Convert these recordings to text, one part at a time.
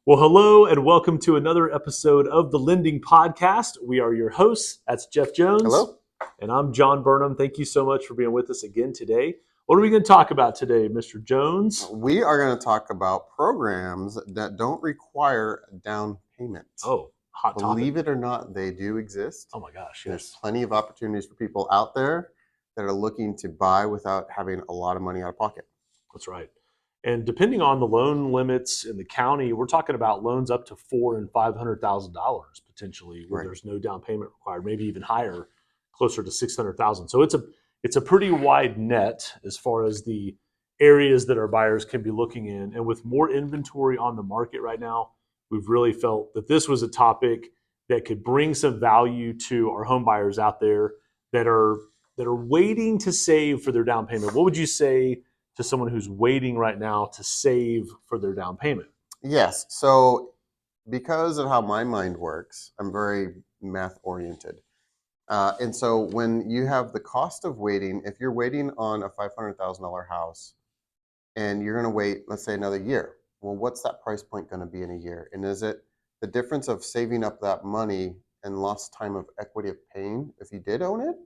Well, hello and welcome to another episode of the Lending Podcast. We are your hosts. That's Jeff Jones. Hello. And I'm John Burnham. Thank you so much for being with us again today. What are we going to talk about today, Mr. Jones? We are going to talk about programs that don't require a down payment. Oh, hot topic. Believe it or not, they do exist. Oh my gosh, There's yes. plenty of opportunities for people out there that are looking to buy without having a lot of money out of pocket. That's right. And depending on the loan limits in the county, we're talking about loans up to $400,000 and $500,000 potentially, where Right. there's no down payment required, maybe even higher, closer to $600,000. So it's a pretty wide net as far as the areas that our buyers can be looking in. And with more inventory on the market right now, we've really felt that this was a topic that could bring some value to our home buyers out there that are waiting to save for their down payment. What would you say to someone who's waiting right now to save for their down payment? Yes. So because of how my mind works, I'm very math oriented. And so when you have the cost of waiting, if you're waiting on a $500,000 house and you're going to wait, let's say another year, well, what's that price point going to be in a year? And is it the difference of saving up that money and lost time of equity of paying if you did own it?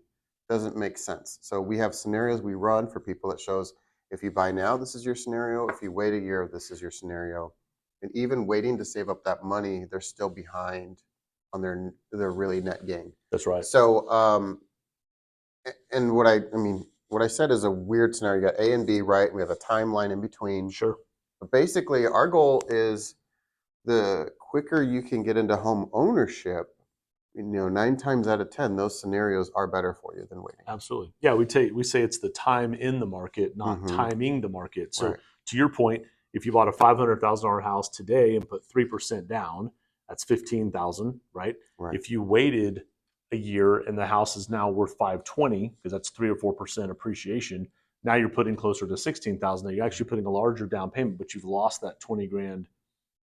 Doesn't make sense. So we have scenarios we run for people that shows if you buy now, this is your scenario. If you wait a year, this is your scenario. And even waiting to save up that money, they're still behind on their really net gain. That's right. So, and what I said is a weird scenario. You got A and B, right? We have a timeline in between. Sure. But basically, our goal is the quicker you can get into home ownership, 9 times out of 10, those scenarios are better for you than waiting. Absolutely. Yeah, we say it's the time in the market, not Mhm. timing the market. So Right. to your point, if you bought a $500,000 house today and put 3% down, that's $15,000, right? Right. If you waited a year and the house is now worth $520, because that's 3 or 4% appreciation, now you're putting closer to $16,000. Now you're actually putting a larger down payment, but you've lost that 20 grand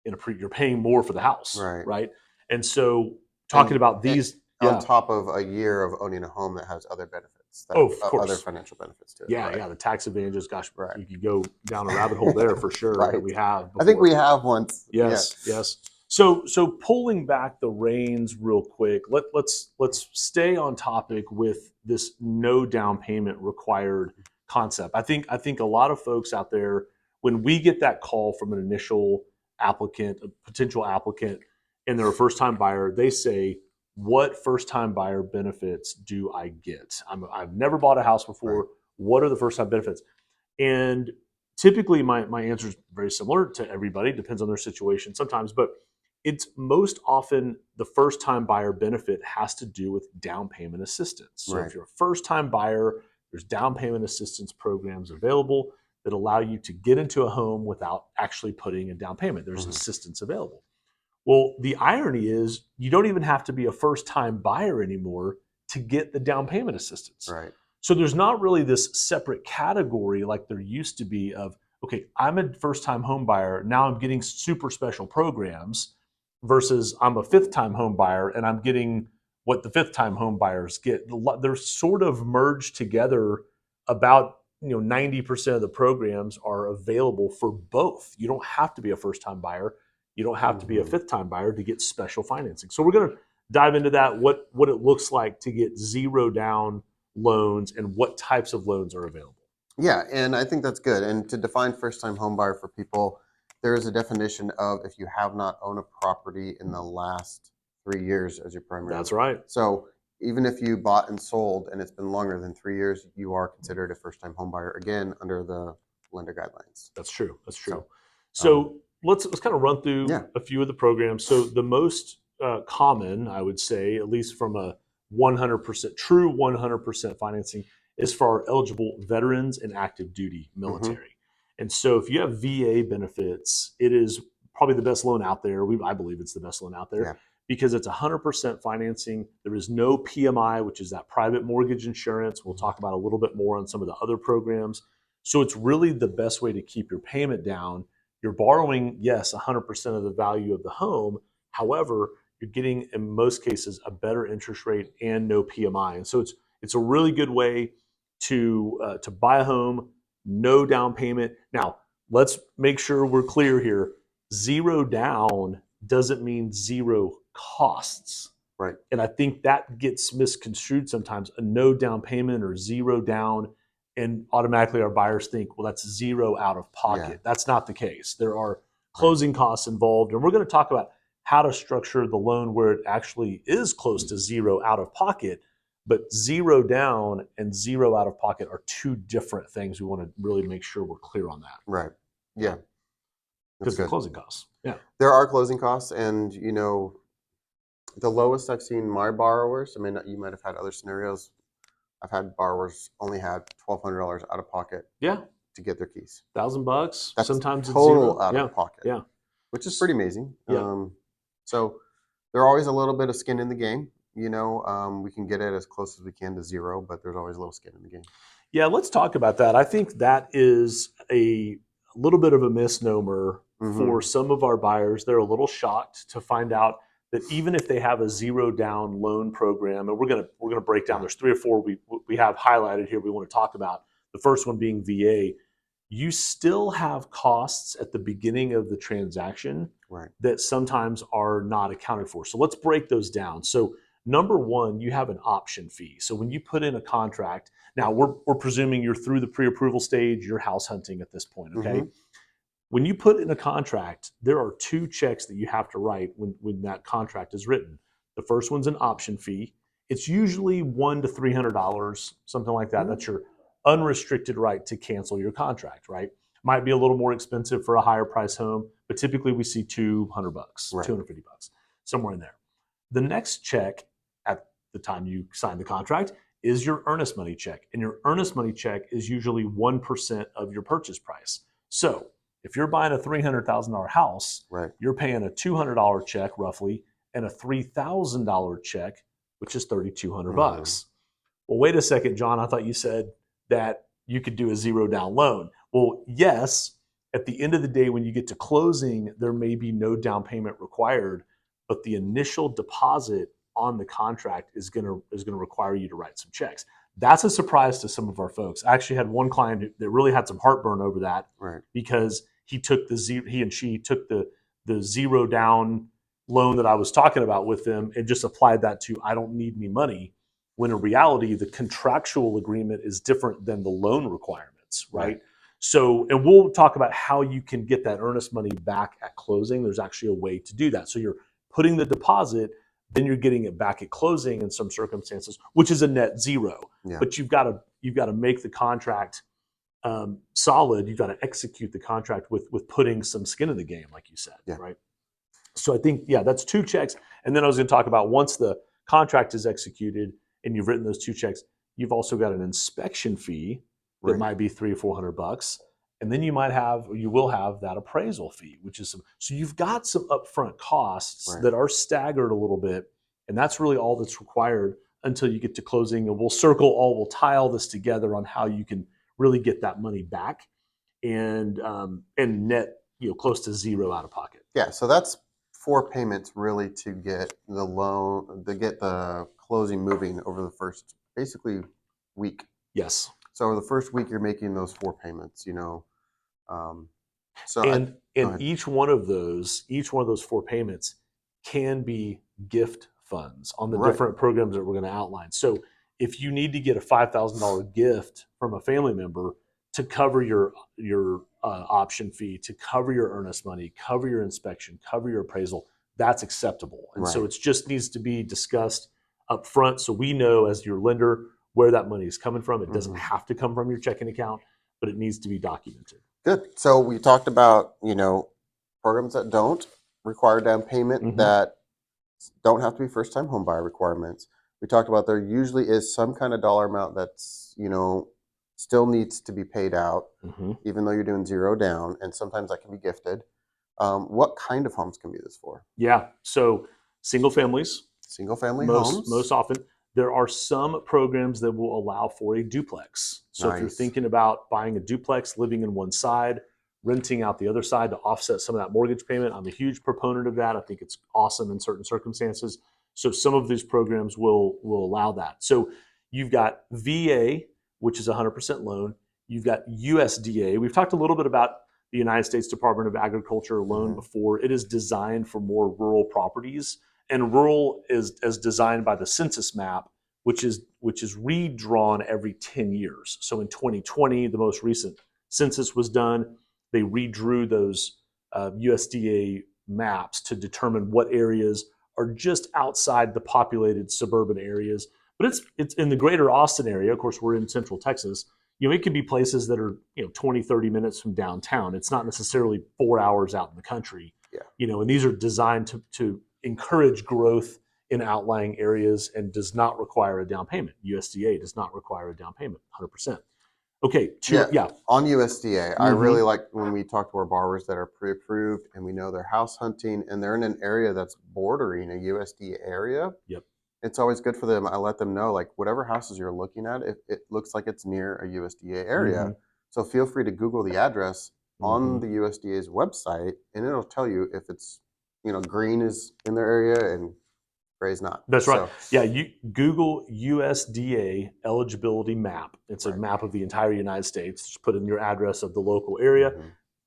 you're paying more for the house, right? And so talking about these, on top of a year of owning a home that has other benefits, of course, other financial benefits too. Yeah, the tax advantages. Gosh, Right. you could go down a rabbit hole there for sure. Right. That we have. I think we have once. Yes. So pulling back the reins real quick. Let's stay on topic with this no down payment required concept. I think a lot of folks out there, when we get that call from an initial applicant, a potential applicant, and they're a first time buyer, they say, what first-time buyer benefits do I get? I've never bought a house before. Right. What are the first-time benefits? And typically, my answer is very similar to everybody. Depends on their situation sometimes, but it's most often the first-time buyer benefit has to do with down payment assistance. So Right. if you're a first-time buyer, there's down payment assistance programs available that allow you to get into a home without actually putting a down payment. There's assistance available. Well, the irony is you don't even have to be a first-time buyer anymore to get the down payment assistance. Right. So there's not really this separate category like there used to be of, okay, I'm a first-time home buyer, now I'm getting super special programs versus I'm a fifth-time home buyer and I'm getting what the fifth-time home buyers get. They're sort of merged together. About 90% of the programs are available for both. You don't have to be a first-time buyer. You don't have to be a fifth-time buyer to get special financing. So we're going to dive into that, what it looks like to get zero down loans and what types of loans are available. Yeah, and I think that's good. And to define first-time home buyer for people, there is a definition of if you have not owned a property in the last 3 years as your primary. That's right. So even if you bought and sold and it's been longer than 3 years, you are considered a first-time home buyer, again, under the lender guidelines. That's true. So let's kind of run through a few of the programs. So the most common, I would say, at least from a 100% true 100% financing, is for our eligible veterans and active duty military. And so if you have VA benefits, it is probably the best loan out there. I believe it's the best loan out there because it's 100% financing. There is no PMI, which is that private mortgage insurance. We'll talk about a little bit more on some of the other programs. So it's really the best way to keep your payment down. You're borrowing, yes, 100% of the value of the home. However, you're getting, in most cases, a better interest rate and no PMI. And so it's a really good way to buy a home, no down payment. Now, let's make sure we're clear here. Zero down doesn't mean zero costs. Right. And I think that gets misconstrued sometimes. A no down payment or zero down, and automatically our buyers think, well, that's zero out of pocket. Yeah. That's not the case. There are closing costs involved, and we're going to talk about how to structure the loan where it actually is close to zero out of pocket. But zero down and zero out of pocket are two different things. We want to really make sure we're clear on that. Right. Yeah. Because the closing costs. Yeah. There are closing costs, and you know, the lowest I've seen my borrowers, I mean, you might have had other scenarios. I've had borrowers only had $1,200 out of pocket. Yeah. To get their keys. $1,000. That's sometimes total it's zero. out of pocket. Yeah. Which is pretty amazing. Yeah. So there's always a little bit of skin in the game. You know, we can get it as close as we can to zero, but there's always a little skin in the game. Yeah, let's talk about that. I think that is a little bit of a misnomer for some of our buyers. They're a little shocked to find out that even if they have a zero down loan program, and we're gonna break down. There's 3 or 4 we have highlighted here we want to talk about. The first one being VA. You still have costs at the beginning of the transaction that sometimes are not accounted for. So let's break those down. So number one, you have an option fee. So when you put in a contract, now we're presuming you're through the pre-approval stage, you're house hunting at this point, okay? When you put in a contract, there are 2 checks that you have to write when that contract is written. The first one's an option fee. It's usually $100 to $300, something like that. That's your unrestricted right to cancel your contract, right? Might be a little more expensive for a higher price home, but typically we see $200, $250, somewhere in there. The next check at the time you sign the contract is your earnest money check. And your earnest money check is usually 1% of your purchase price. So if you're buying a $300,000 house, you're paying a $200 check roughly and a $3,000 check, which is $3,200. Well, wait a second, John, I thought you said that you could do a zero down loan. Well, yes, at the end of the day, when you get to closing, there may be no down payment required, but the initial deposit on the contract is going to require you to write some checks. That's a surprise to some of our folks. I actually had one client that really had some heartburn over that because he and she took the zero down loan that I was talking about with them and just applied that to I don't need any money, when in reality the contractual agreement is different than the loan requirements, right? So, and we'll talk about how you can get that earnest money back at closing. There's actually a way to do that. So you're putting the deposit, then you're getting it back at closing in some circumstances, which is a net zero. But you've got to make the contract solid. You've got to execute the contract with putting some skin in the game, like you said, right? So I think, that's 2 checks. And then I was going to talk about once the contract is executed and you've written those 2 checks, you've also got an inspection fee that might be $300 or $400. And then you will have that appraisal fee, which is so you've got some upfront costs that are staggered a little bit. And that's really all that's required until you get to closing. And we'll tie all this together on how you can really get that money back and net, close to zero out of pocket. Yeah. So that's 4 payments really to get the loan, to get the closing moving over the first basically week. Yes. So over the first week, you're making those 4 payments, each one of those 4 payments can be gift funds on the different programs that we're going to outline. So if you need to get a $5,000 gift from a family member to cover your option fee, to cover your earnest money, cover your inspection, cover your appraisal, that's acceptable. And so it just needs to be discussed up front so we know as your lender where that money is coming from. It doesn't have to come from your checking account, but it needs to be documented. Good. So we talked about, programs that don't require down payment, that don't have to be first-time home buyer requirements. We talked about there usually is some kind of dollar amount that's, still needs to be paid out, even though you're doing zero down, and sometimes that can be gifted. What kind of homes can be this for? Yeah. So single families. Single-family homes? Most often. There are some programs that will allow for a duplex. So if you're thinking about buying a duplex, living in one side, renting out the other side to offset some of that mortgage payment, I'm a huge proponent of that. I think it's awesome in certain circumstances. So some of these programs will allow that. So you've got VA, which is 100% loan. You've got USDA. We've talked a little bit about the United States Department of Agriculture loan before. It is designed for more rural properties, and rural is as designed by the census map, which is redrawn every 10 years. So in 2020, the most recent census was done. They redrew those USDA maps to determine what areas are just outside the populated suburban areas. But it's in the greater Austin area. Of course, we're in Central Texas. It could be places that are 20, 30 minutes from downtown. It's not necessarily 4 hours out in the country. And these are designed to encourage growth in outlying areas and does not require a down payment. USDA does not require a down payment, 100%. Okay. On USDA, I really like when we talk to our borrowers that are pre-approved and we know they're house hunting and they're in an area that's bordering a USDA area. Yep. It's always good for them. I let them know, like, whatever houses you're looking at, it looks like it's near a USDA area. So feel free to Google the address on the USDA's website, and it'll tell you if it's, green is in their area and gray is not. That's right. You Google USDA eligibility map. It's a map of the entire United States. Just put in your address of the local area.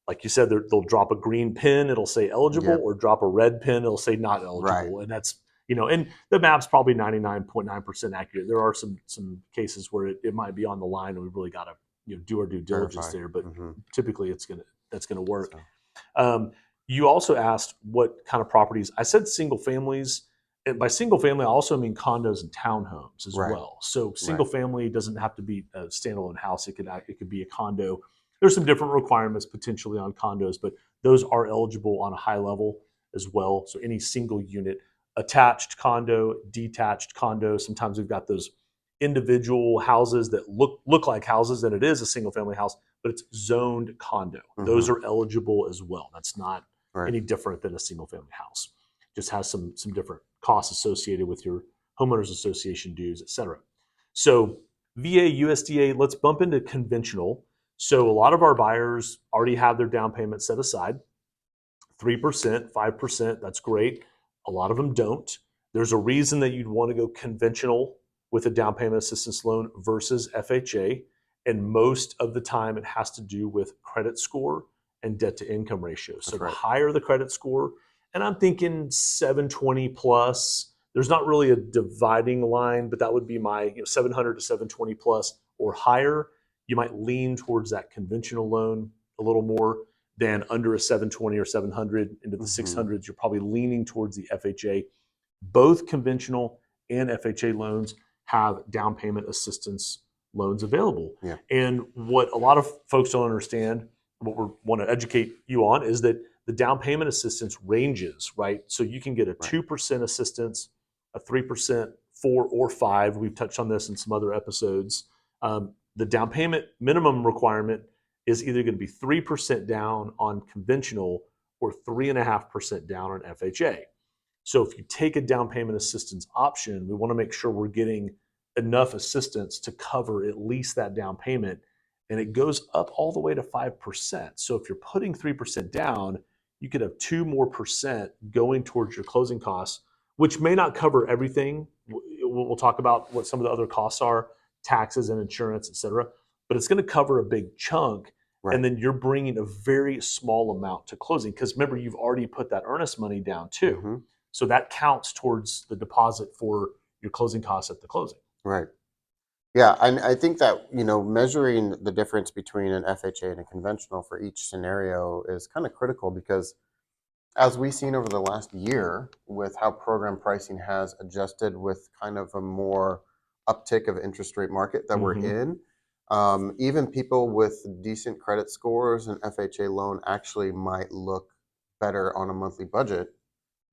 Like you said, they'll drop a green pin, it'll say eligible, or drop a red pin, it'll say not eligible. And that's, and the map's probably 99.9% accurate. There are some cases where it might be on the line and we've really got to do our due diligence there, but typically that's gonna work. You also asked what kind of properties. I said single families, and by single family I also mean condos and townhomes as well. So single family doesn't have to be a standalone house. It could be a condo. There's some different requirements potentially on condos, but those are eligible on a high level as well. So any single unit, attached condo, detached condo. Sometimes we've got those individual houses that look like houses, and it is a single family house, but it's zoned condo. Those are eligible as well. That's not any different than a single family house. Just has some different costs associated with your homeowners association dues, et cetera. So VA, USDA, let's bump into conventional. So a lot of our buyers already have their down payment set aside. 3%, 5%, that's great. A lot of them don't. There's a reason that you'd want to go conventional with a down payment assistance loan versus FHA. And most of the time it has to do with credit score and debt to income ratio. So the higher the credit score, and I'm thinking 720 plus, there's not really a dividing line, but that would be my 700 to 720 plus or higher. You might lean towards that conventional loan a little more than under a 720 or 700 into the 600s. You're probably leaning towards the FHA. Both conventional and FHA loans have down payment assistance loans available. And what a lot of folks don't understand, what we want to educate you on, is that the down payment assistance ranges, right? So you can get a 2% assistance, a 3%, 4 or 5. We've touched on this in some other episodes. The down payment minimum requirement is either going to be 3% down on conventional or 3.5% down on FHA. So if you take a down payment assistance option, we want to make sure we're getting enough assistance to cover at least that down payment. And it goes up all the way to 5%. So if you're putting 3% down, you could have 2% more going towards your closing costs, which may not cover everything. We'll talk about what some of the other costs are, taxes and insurance, et cetera. But it's going to cover a big chunk. And then you're bringing a very small amount to closing. Because remember, you've already put that earnest money down too. So that counts towards the deposit for your closing costs at the closing. Yeah, and I think that, measuring the difference between an FHA and a conventional for each scenario is kind of critical, because as we've seen over the last year with how program pricing has adjusted with kind of a more uptick of interest rate market that we're in, even people with decent credit scores, an FHA loan actually might look better on a monthly budget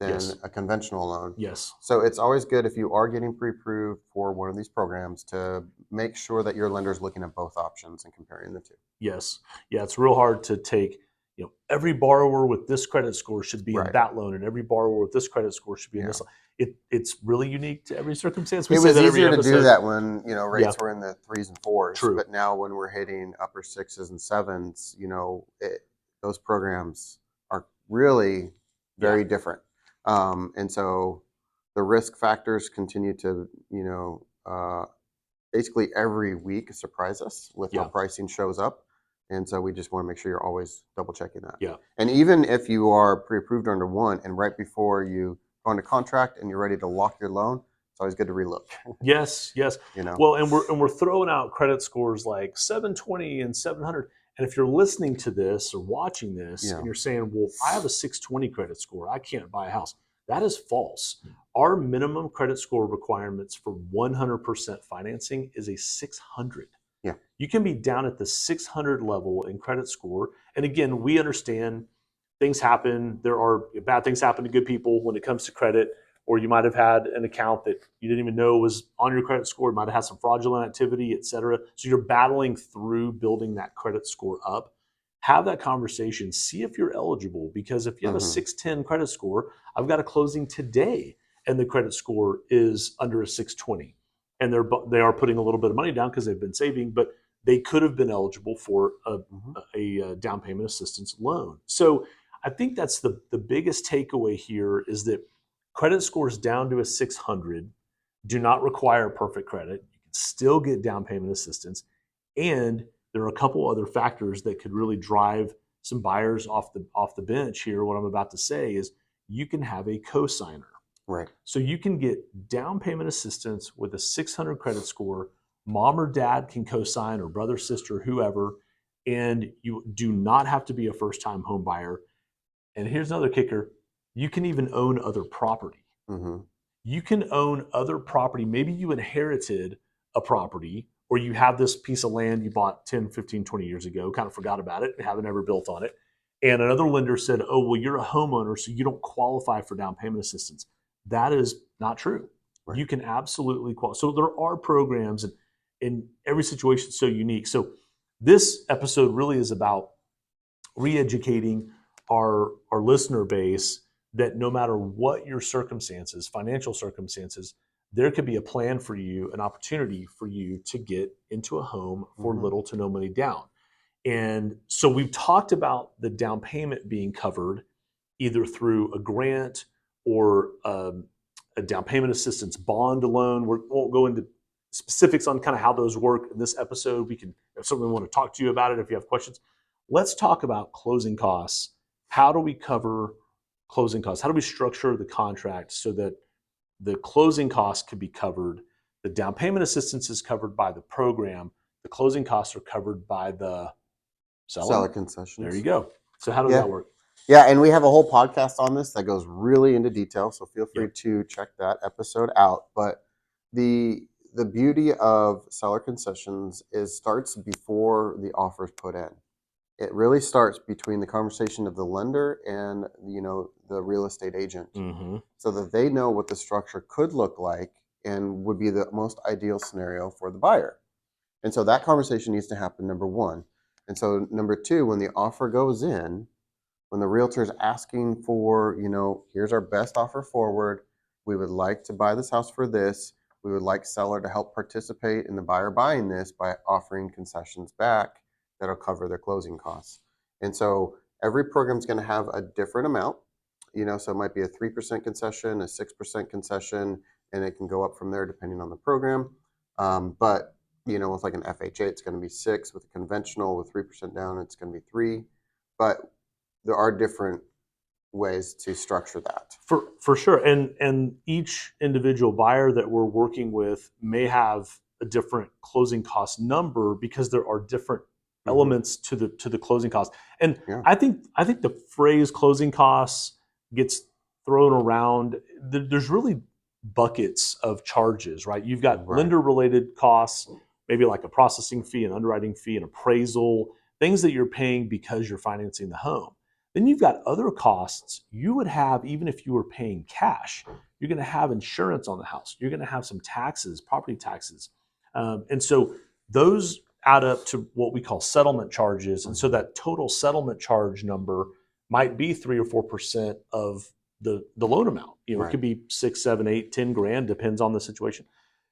than a conventional loan. So it's always good, if you are getting pre-approved for one of these programs, to make sure that your lender is looking at both options and comparing the two. Yeah, it's real hard to take, every borrower with this credit score should be in that loan, and every borrower with this credit score should be in this loan. It's really unique to every circumstance. It was easier to do that when rates were in the 3s and 4s. But now when we're hitting upper 6s and 7s, those programs are really very different. And so the risk factors continue to, basically every week surprise us with how pricing shows up. And so we just want to make sure you're always double checking that. Yeah. And even if you are pre-approved under one and right before you go into contract and you're ready to lock your loan, it's always good to relook. Yes. You know. Well, and we're throwing out credit scores like 720 and 700. And if you're listening to this or watching this and you're saying, well, I have a 620 credit score, I can't buy a house. That is false. Our minimum credit score requirements for 100% financing is a 600. Yeah. You can be down at the 600 level in credit score. And again, we understand things happen. There are bad things happen to good people when it comes to credit, or you might have had an account that you didn't even know was on your credit score. You might have had some fraudulent activity, et cetera. So you're battling through building that credit score up. Have that conversation. See if you're eligible, because if you have a 610 credit score, I've got a closing today and the credit score is under a 620. And they are putting a little bit of money down because they've been saving, but they could have been eligible for a down payment assistance loan. So I think that's the biggest takeaway here, is that credit scores down to a 600 do not require perfect credit. You can still get down payment assistance. And there are a couple other factors that could really drive some buyers off the bench here. What I'm about to say is you can have a cosigner. Right. So you can get down payment assistance with a 600 credit score. Mom or dad can cosign, or brother, sister, whoever, and you do not have to be a first-time home buyer. And here's another kicker. You can even own other property. You can own other property. Maybe you inherited a property, or you have this piece of land you bought 10, 15, 20 years ago, kind of forgot about it, haven't ever built on it. And another lender said, oh, well, you're a homeowner, so you don't qualify for down payment assistance. That is not true. Right. You can absolutely qualify. So there are programs, and every situation is so unique. So this episode really is about re-educating our listener base that no matter what your circumstances, financial circumstances, there could be a plan for you, an opportunity for you to get into a home for little to no money down. And so we've talked about the down payment being covered either through a grant or a down payment assistance bond loan. We won't go into specifics on kind of how those work in this episode. We can certainly want to talk to you about it if you have questions. Let's talk about closing costs. How do we cover closing costs? How do we structure the contract so that the closing costs can be covered? The down payment assistance is covered by the program. The closing costs are covered by the seller concessions. There you go. So how does that work? Yeah, and we have a whole podcast on this that goes really into detail, so feel free to check that episode out. But the beauty of seller concessions is starts before the offer is put in. It really starts between the conversation of the lender and the real estate agent, so that they know what the structure could look like and would be the most ideal scenario for the buyer. And so that conversation needs to happen, number one. And so number two, when the offer goes in, when the realtor is asking for, here's our best offer forward, we would like to buy this house for this, we would like seller to help participate in the buyer buying this by offering concessions back that'll cover their closing costs. And so every program is going to have a different amount, so it might be a 3% concession, a 6% concession, and it can go up from there depending on the program. But with like an FHA, it's going to be 6. With a conventional, with 3% down, it's going to be 3. But there are different ways to structure that. For sure. And each individual buyer that we're working with may have a different closing cost number, because there are different elements to the closing costs. And I think the phrase closing costs gets thrown around. There's really buckets of charges, right? You've got lender related costs, maybe like a processing fee, an underwriting fee, an appraisal, things that you're paying because you're financing the home. Then you've got other costs you would have even if you were paying cash. You're going to have insurance on the house. You're going to have some taxes, property taxes. And so those add up to what we call settlement charges. And so that total settlement charge number might be 3 or 4% of the loan amount. It could be 6, 7, 8, 10 grand, depends on the situation.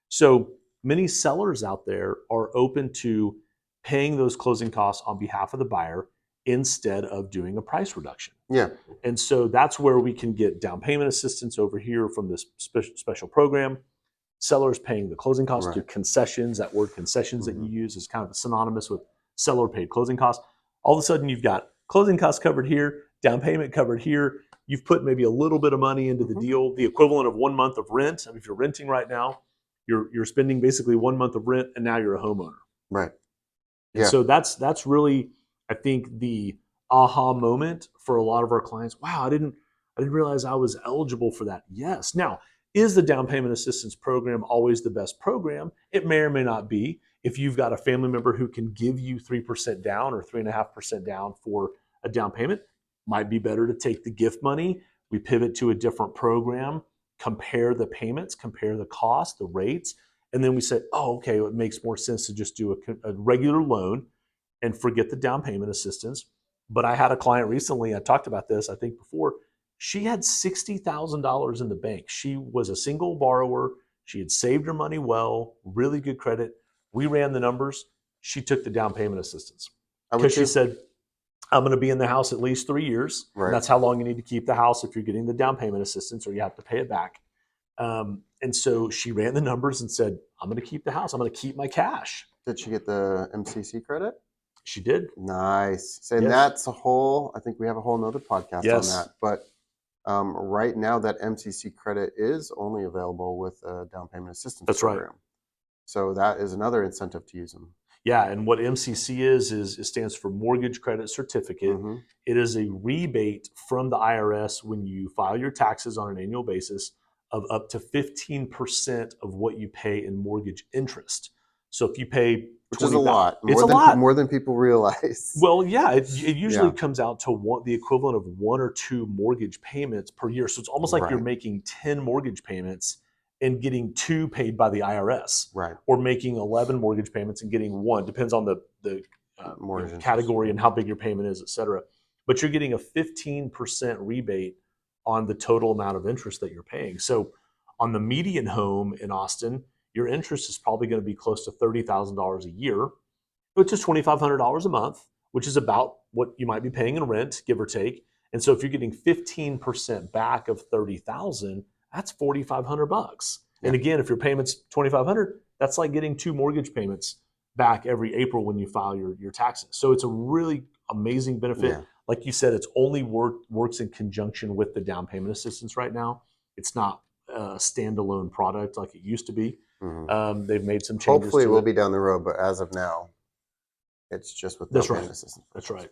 So many sellers out there are open to paying those closing costs on behalf of the buyer instead of doing a price reduction. Yeah. And so that's where we can get down payment assistance over here from this special program. Sellers paying the closing costs through concessions. That word concessions that you use is kind of synonymous with seller paid closing costs. All of a sudden, you've got closing costs covered here, down payment covered here. You've put maybe a little bit of money into the deal, the equivalent of 1 month of rent. I mean, if you're renting right now, you're spending basically 1 month of rent, and now you're a homeowner. Right. And so that's really, I think, the aha moment for a lot of our clients. Wow, I didn't realize I was eligible for that. Yes. Now, is the down payment assistance program always the best program? It may or may not be. If you've got a family member who can give you 3% down or 3.5% down for a down payment, might be better to take the gift money. We pivot to a different program, compare the payments, compare the cost, the rates, and then we say, oh, okay, it makes more sense to just do a regular loan and forget the down payment assistance. But I had a client recently, I talked about this, I think before, she had $60,000 in the bank. She was a single borrower. She had saved her money well, really good credit. We ran the numbers. She took the down payment assistance because she said, I'm going to be in the house at least 3 years. Right. And that's how long you need to keep the house if you're getting the down payment assistance, or you have to pay it back. And so she ran the numbers and said, I'm going to keep the house. I'm going to keep my cash. Did she get the MCC credit? She did. Nice. So, and that's I think we have a whole nother podcast on that. But right now, that MCC credit is only available with a down payment assistance program. Right. So that is another incentive to use them. Yeah, and what MCC is it stands for Mortgage Credit Certificate. Mm-hmm. It is a rebate from the IRS when you file your taxes on an annual basis of up to 15% of what you pay in mortgage interest. So if you pay, which is a lot, more than people realize. Well, yeah, it usually comes out to the equivalent of 1 or 2 mortgage payments per year. So it's almost like you're making 10 mortgage payments and getting 2 paid by the IRS, or making 11 mortgage payments and getting 1. Depends on the category and how big your payment is, et cetera. But you're getting a 15% rebate on the total amount of interest that you're paying. So on the median home in Austin, your interest is probably going to be close to $30,000 a year, which is $2,500 a month, which is about what you might be paying in rent, give or take. And so if you're getting 15% back of $30,000, that's $4,500. And again, if your payment's $2,500, that's like getting 2 mortgage payments back every April when you file your taxes. So it's a really amazing benefit. Yeah. Like you said, it's only works in conjunction with the down payment assistance right now. It's not a standalone product like it used to be. Mm-hmm. They've made some changes. Hopefully, it will be down the road, but as of now, it's just with down payment assistance. That's right.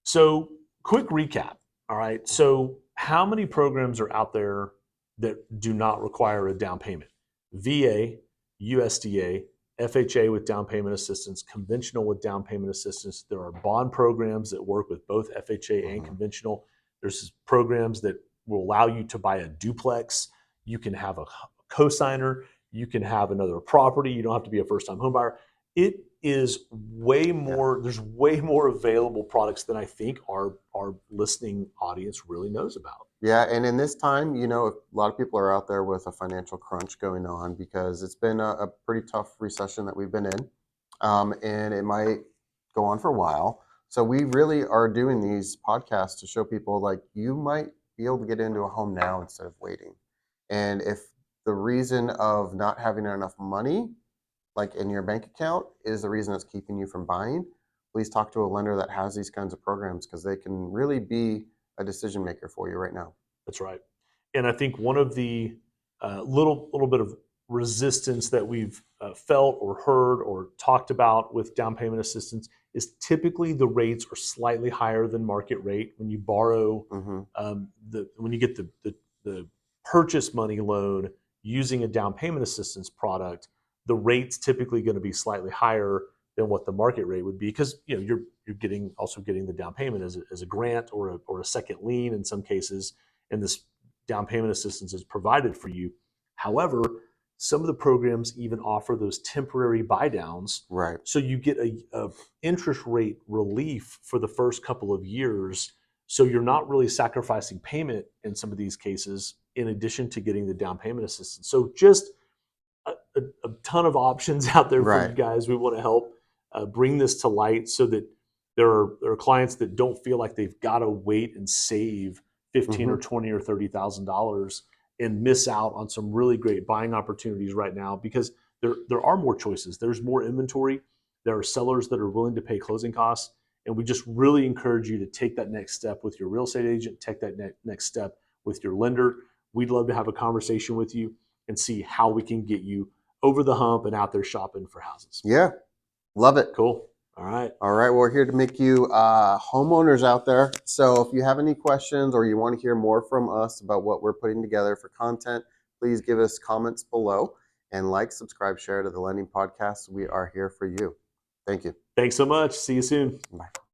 So, quick recap. All right. So, how many programs are out there that do not require a down payment? VA, USDA, FHA with down payment assistance, conventional with down payment assistance. There are bond programs that work with both FHA and conventional. There's programs that will allow you to buy a duplex. You can have a cosigner. You can have another property. You don't have to be a first-time home buyer. It is way more. There's way more available products than I think our listening audience really knows about. Yeah, and in this time, a lot of people are out there with a financial crunch going on because it's been a pretty tough recession that we've been in, and it might go on for a while. So we really are doing these podcasts to show people, like, you might be able to get into a home now instead of waiting. And if the reason of not having enough money, like in your bank account, is the reason that's keeping you from buying, please talk to a lender that has these kinds of programs, because they can really be a decision maker for you right now. That's right. And I think one of the little bit of resistance that we've felt or heard or talked about with down payment assistance is typically the rates are slightly higher than market rate when you borrow. When you get the purchase money loan using a down payment assistance product, the rate's typically going to be slightly higher than what the market rate would be, because you're getting the down payment as a grant or a second lien in some cases, and this down payment assistance is provided for you. However, some of the programs even offer those temporary buy downs, right? So you get a interest rate relief for the first couple of years. So you're not really sacrificing payment in some of these cases, in addition to getting the down payment assistance. So just a ton of options out there for you guys. We want to help bring this to light so that there are clients that don't feel like they've got to wait and save $15,000 or $20,000 or $30,000 and miss out on some really great buying opportunities right now, because there are more choices. There's more inventory. There are sellers that are willing to pay closing costs. And we just really encourage you to take that next step with your real estate agent, take that next step with your lender. We'd love to have a conversation with you and see how we can get you over the hump and out there shopping for houses. Yeah, love it. Cool. All right. All right, we're here to make you homeowners out there. So if you have any questions or you want to hear more from us about what we're putting together for content, please give us comments below and like, subscribe, share to the Lending Podcast. We are here for you. Thank you. Thanks so much. See you soon. Bye.